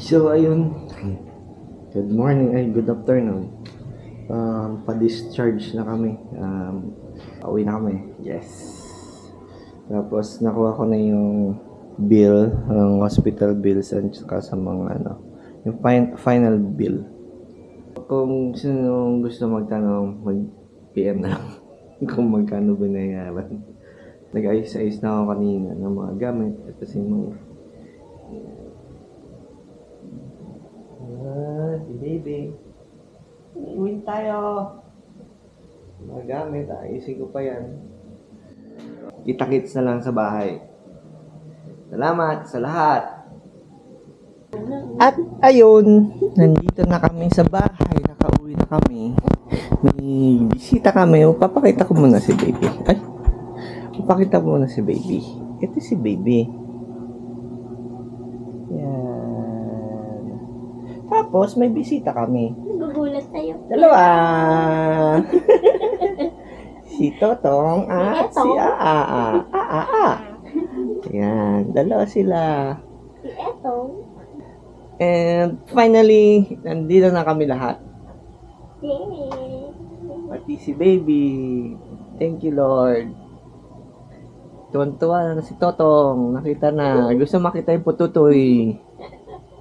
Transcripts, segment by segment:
So, ayun. Good morning, good afternoon. Pa-discharge na kami. Pauwi na kami. Yes. Tapos, nakuha ko na yung bill, ng hospital bills, at saka sa mga yung final bill. Kung sino gusto magtanong, mag-PM na lang kung magkano binayaran. Nag-ayos-ayos na ako kanina ng mga gamit kasi mga si baby. Iwin tayo. Mga gamit, ayusin ko pa yan. Kita-kits na lang sa bahay. Salamat sa lahat. At ayun, nandito na kami sa bahay. Nakauwi na kami. May bisita kami. Papakita ko muna si baby. Papakita ko muna si baby. Ito si baby. Yan. Tapos may bisita kami. Nagugulat tayo. Dalawa. Si Totong at si Aa. Yan, dalawa sila. Si Etong. And finally, nandito na kami lahat. Yay! Pati si baby. Thank you, Lord. Tuwan-tuwa na si Totong. Nakita na. Gusto makita yung pututoy.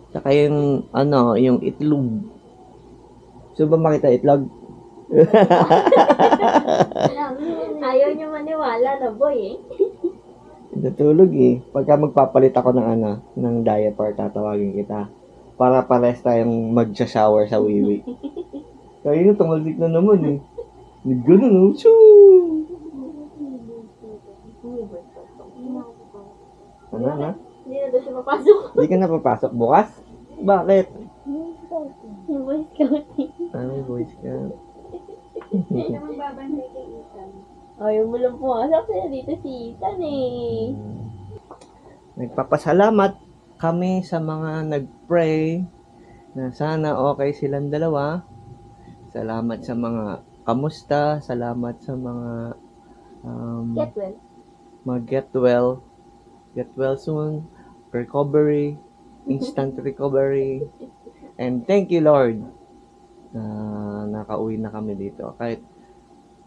Saka yung, yung itlog. Gusto ba makita itlog? Ayaw niyo maniwala na boy eh. Natulog eh. Pagka magpapalit ako ng diaper, tatawagin kita. Para pares tayong mag-shower sa wiwi. Kaya yun, tumalsik na naman eh. Nagganon, shoo! Ano? Hindi na daw siya papasok. Hindi ka na papasok bukas? Bakit? Yung Boy Scout eh. May voice ka. Hindi na magbabantay kay Ethan. Ayaw mo lang pumasok sila dito si Ethan eh. Nagpapasalamat kami sa mga nag-pray na sana okay silang dalawa. Salamat sa mga kamusta. Salamat sa mga Get well. mag-get well. Get well soon. Recovery. Instant recovery. And thank you, Lord. Nakauwi na kami dito. Kahit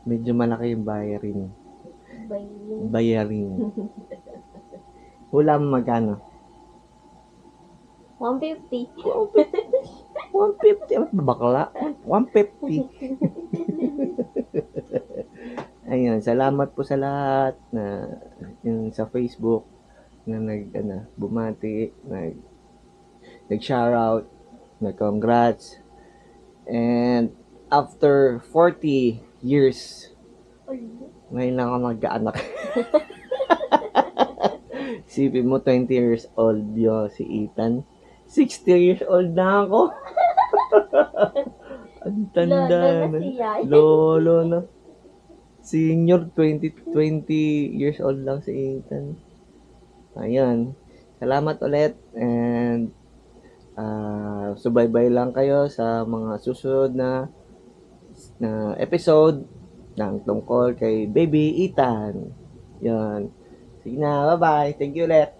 medyo malaki yung bayarin. Ulam magkano? 150. 150. Bakla. 150. Ayun, salamat po sa lahat na yung sa Facebook na bumati, nag-shoutout, nag-congrats. And after 40 years, ngayon lang ako magkaanak. Sipin mo, 20 years old yo si Ethan. 60 years old na ako. Ang tanda na. Lolo na. Senior, 20 years old lang si Ethan. Ayan. Salamat ulit. And subaybay lang kayo sa mga susunod na episode ng tungkol kay Baby Ethan. Yan. Sige na, bye-bye. Thank you ulit.